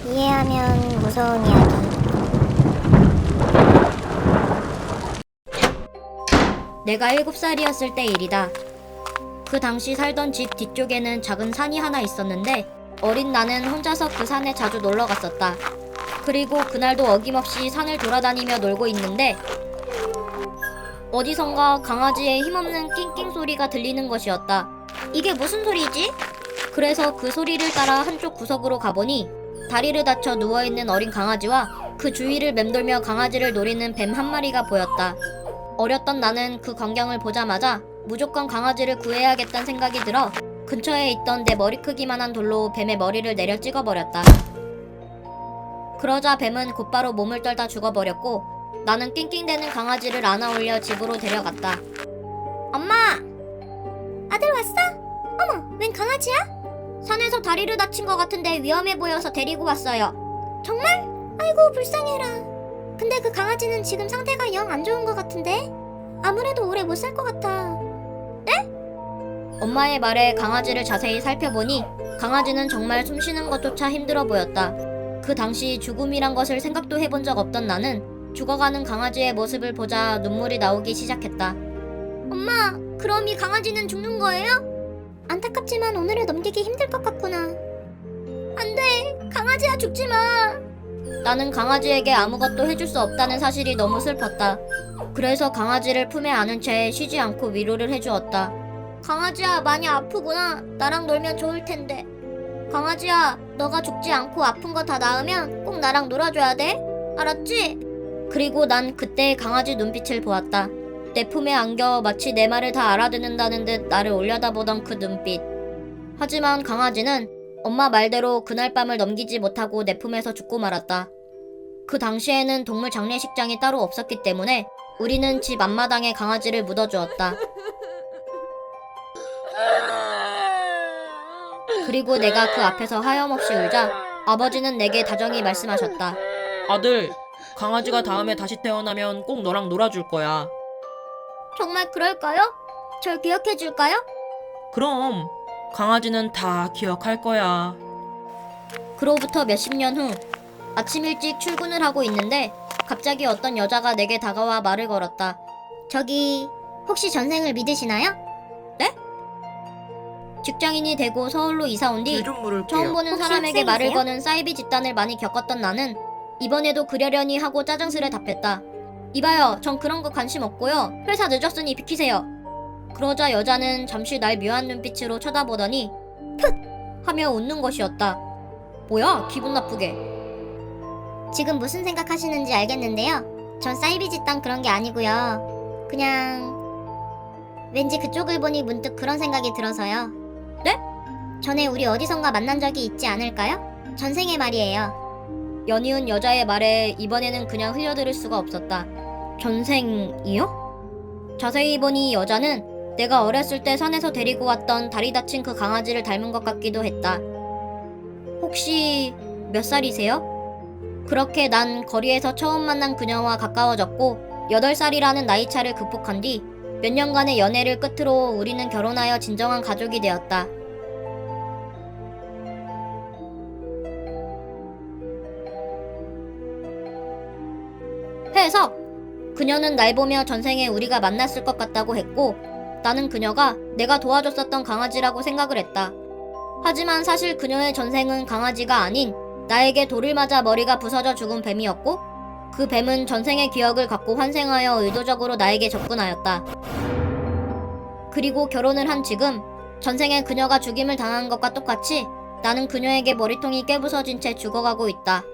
이해하면 무서운 이야기. 내가 7살이었을 때 일이다. 그 당시 살던 집 뒤쪽에는 작은 산이 하나 있었는데 어린 나는 혼자서 그 산에 자주 놀러 갔었다. 그리고 그날도 어김없이 산을 돌아다니며 놀고 있는데 어디선가 강아지의 힘없는 낑낑 소리가 들리는 것이었다. 이게 무슨 소리지? 그래서 그 소리를 따라 한쪽 구석으로 가보니 다리를 다쳐 누워있는 어린 강아지와 그 주위를 맴돌며 강아지를 노리는 뱀 한 마리가 보였다. 어렸던 나는 그 광경을 보자마자 무조건 강아지를 구해야겠다는 생각이 들어 근처에 있던 내 머리 크기만한 돌로 뱀의 머리를 내려 찍어버렸다. 그러자 뱀은 곧바로 몸을 떨다 죽어버렸고 나는 낑낑대는 강아지를 안아올려 집으로 데려갔다. 엄마! 아들 왔어? 어머, 웬 강아지야? 산에서 다리를 다친 것 같은데 위험해 보여서 데리고 왔어요. 정말? 아이고, 불쌍해라. 근데 그 강아지는 지금 상태가 영 안 좋은 것 같은데? 아무래도 오래 못 살 것 같아. 엄마의 말에 강아지를 자세히 살펴보니 강아지는 정말 숨쉬는 것조차 힘들어 보였다. 그 당시 죽음이란 것을 생각도 해본 적 없던 나는 죽어가는 강아지의 모습을 보자 눈물이 나오기 시작했다. 엄마, 그럼 이 강아지는 죽는 거예요? 안타깝지만 오늘을 넘기기 힘들 것 같구나. 안 돼, 강아지야 죽지 마. 나는 강아지에게 아무것도 해줄 수 없다는 사실이 너무 슬펐다. 그래서 강아지를 품에 안은 채 쉬지 않고 위로를 해주었다. 강아지야, 많이 아프구나. 나랑 놀면 좋을 텐데. 강아지야, 너가 죽지 않고 아픈 거 다 나으면 꼭 나랑 놀아줘야 돼. 알았지? 그리고 난 그때 강아지 눈빛을 보았다. 내 품에 안겨 마치 내 말을 다 알아듣는다는 듯 나를 올려다보던 그 눈빛. 하지만 강아지는 엄마 말대로 그날 밤을 넘기지 못하고 내 품에서 죽고 말았다. 그 당시에는 동물 장례식장이 따로 없었기 때문에 우리는 집 앞마당에 강아지를 묻어주었다. 그리고 내가 그 앞에서 하염없이 울자 아버지는 내게 다정히 말씀하셨다. 아들, 강아지가 다음에 다시 태어나면 꼭 너랑 놀아줄 거야. 정말 그럴까요? 절 기억해 줄까요? 그럼 강아지는 다 기억할 거야. 그로부터 몇십 년 후 아침 일찍 출근을 하고 있는데 갑자기 어떤 여자가 내게 다가와 말을 걸었다. 저기, 혹시 전생을 믿으시나요? 직장인이 되고 서울로 이사 온 뒤 좀 물을게요. 처음 보는 혹시 사람에게 말을 학생이세요? 거는 사이비 집단을 많이 겪었던 나는 이번에도 그러려니 하고 짜증스레 답했다. 이봐요, 전 그런 거 관심 없고요. 회사 늦었으니 비키세요. 그러자 여자는 잠시 날 묘한 눈빛으로 쳐다보더니 풋! 하며 웃는 것이었다. 뭐야, 기분 나쁘게. 지금 무슨 생각하시는지 알겠는데요. 전 사이비 집단 그런 게 아니고요. 그냥 왠지 그쪽을 보니 문득 그런 생각이 들어서요. 네? 전에 우리 어디선가 만난 적이 있지 않을까요? 전생에 말이에요. 연이은 여자의 말에 이번에는 그냥 흘려들을 수가 없었다. 전생이요? 자세히 보니 여자는 내가 어렸을 때 산에서 데리고 왔던 다리 다친 그 강아지를 닮은 것 같기도 했다. 혹시 몇 살이세요? 그렇게 난 거리에서 처음 만난 그녀와 가까워졌고 8살이라는 나이차를 극복한 뒤 몇 년간의 연애를 끝으로 우리는 결혼하여 진정한 가족이 되었다. 해석! 그녀는 날 보며 전생에 우리가 만났을 것 같다고 했고 나는 그녀가 내가 도와줬었던 강아지라고 생각을 했다. 하지만 사실 그녀의 전생은 강아지가 아닌 나에게 돌을 맞아 머리가 부서져 죽은 뱀이었고 그 뱀은 전생의 기억을 갖고 환생하여 의도적으로 나에게 접근하였다. 그리고 결혼을 한 지금 전생에 그녀가 죽임을 당한 것과 똑같이 나는 그녀에게 머리통이 깨부서진 채 죽어가고 있다.